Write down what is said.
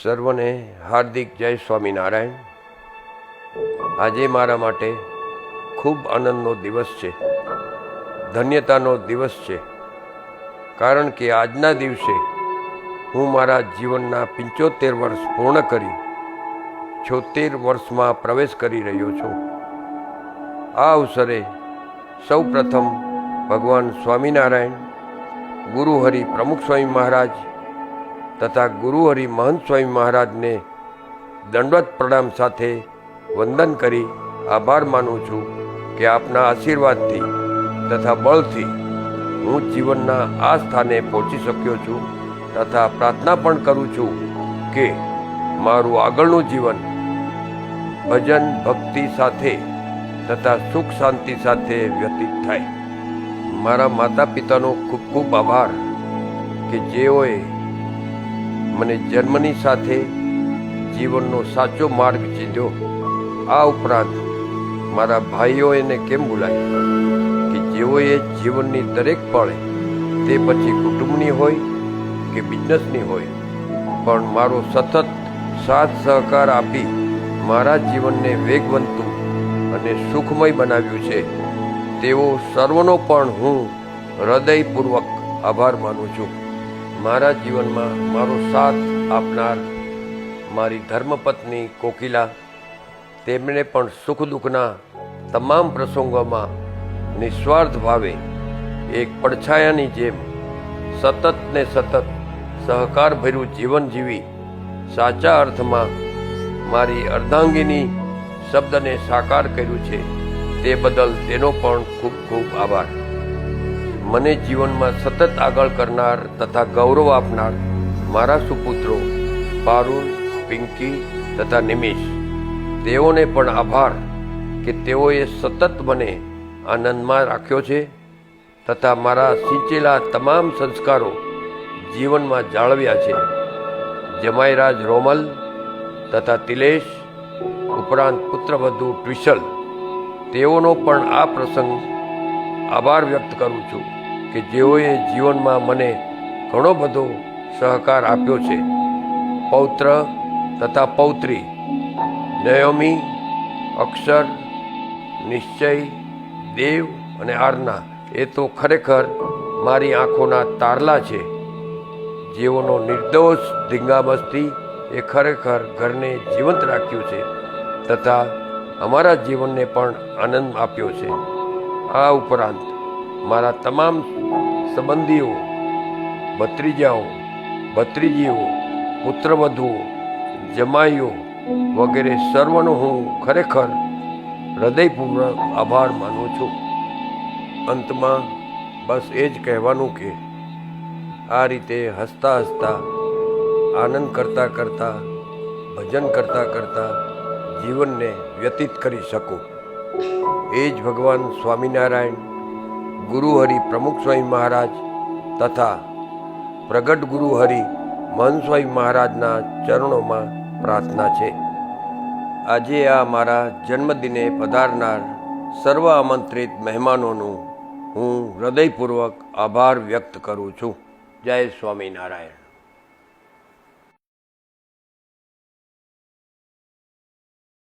સર્વને હાર્દિક જય સ્વામિનારાયણ। આજે મારા માટે ખૂબ આનંદનો દિવસ છે, ધન્યતાનો દિવસ છે, કારણ કે આજના દિવસે હું મારા જીવનના 75 વર્ષ પૂર્ણ કરી 76 વર્ષમાં પ્રવેશ કરી રહ્યો છું। આ અવસરે સૌ પ્રથમ ભગવાન સ્વામિનારાયણ, ગુરુહરિ પ્રમુખ સ્વામી મહારાજ તથા ગુરુહરિ મહંત સ્વામી મહારાજને દંડવત પ્રણામ સાથે વંદન કરી આભાર માનું છું કે આપના આશીર્વાદથી તથા બળથી હું જીવનના આ સ્થાને પહોંચી શક્યો છું તથા પ્રાર્થના પણ કરું છું કે મારું આગળનું જીવન ભજન ભક્તિ સાથે તથા સુખ શાંતિ સાથે વ્યતીત થાય। મારા માતા પિતાનો ખૂબ ખૂબ આભાર કે જેઓએ મને જન્મની સાથે જીવનનો સાચો માર્ગ ચીંધ્યો। આ ઉપરાંત મારા ભાઈઓને કેમ ભૂલાય કે જેઓએ જીવનની દરેક પળે, તે પછી કુટુંબની હોય કે બિઝનેસની હોય, પણ મારો સતત સાથ સહકાર આપી મારા જીવનને વેગવંતું અને સુખમય બનાવ્યું છે, તેઓ સર્વનો પણ હું હૃદયપૂર્વક આભાર માનું છું। મારા જીવનમાં મારો સાથ આપનાર મારી ધર્મપત્ની કોકિલા, તેમણે પણ સુખ દુઃખના તમામ પ્રસંગોમાં નિસ્વાર્થ ભાવે એક પડછાયાની જેમ સતત ને સતત સહકારભર્યું જીવન જીવી સાચા અર્થમાં મારી અર્ધાંગીની શબ્દને સાકાર કર્યું છે, તે બદલ તેનો પણ ખૂબ ખૂબ આભાર। મને જીવનમાં સતત આગળ કરનાર તથા ગૌરવ આપનાર મારા સુપુત્રો પારુલ, પિંકી તથા નિમિષ, તેઓને પણ આભાર કે તેઓએ સતત મને આનંદમાં રાખ્યો છે તથા મારા સિંચેલા તમામ સંસ્કારો જીવનમાં જાળવ્યા છે। જમાઈરાજ રોમલ તથા તિલેશ ઉપરાંત પુત્રવધુ ટ્વિશલ, તેઓનો પણ આ પ્રસંગ આભાર વ્યક્ત કરું છું કે જેઓએ જીવનમાં મને ઘણો બધો સહકાર આપ્યો છે। પૌત્ર તથા પૌત્રી નયોમી, અક્ષર, નિશ્ચય, દેવ અને આરના, એ તો ખરેખર મારી આંખોના તારલા છે, જેઓનો નિર્દોષ ધીંગામસ્તી એ ખરેખર ઘરને જીવંત રાખ્યું છે તથા અમારા જીવનને પણ આનંદ આપ્યો છે। આ ઉપરાંત મારા તમામ સંબંધીઓ, ભત્રીજાઓ, ભત્રીજીઓ, પુત્રવધુઓ, જમાઈઓ વગેરે સર્વનો હું ખરેખર હૃદયપૂર્વક આભાર માનું છું। અંતમાં બસ એ જ કહેવાનું કે આ રીતે હસતા હસતા, આનંદ કરતાં કરતાં, ભજન કરતાં કરતાં જીવનને વ્યતીત કરી શકું, એ જ ભગવાન સ્વામિનારાયણ, ગુરુહરિ પ્રમુખ સ્વામી મહારાજ તથા પ્રગટ ગુરુહરિ મહંત સ્વામી મહારાજના ચરણોમાં પ્રાર્થના છે। આજે આ મારા જન્મદિને પધારનાર સર્વ આમંત્રિત મહેમાનોનું હું હૃદયપૂર્વક આભાર વ્યક્ત કરું છું। જય સ્વામિનારાયણ।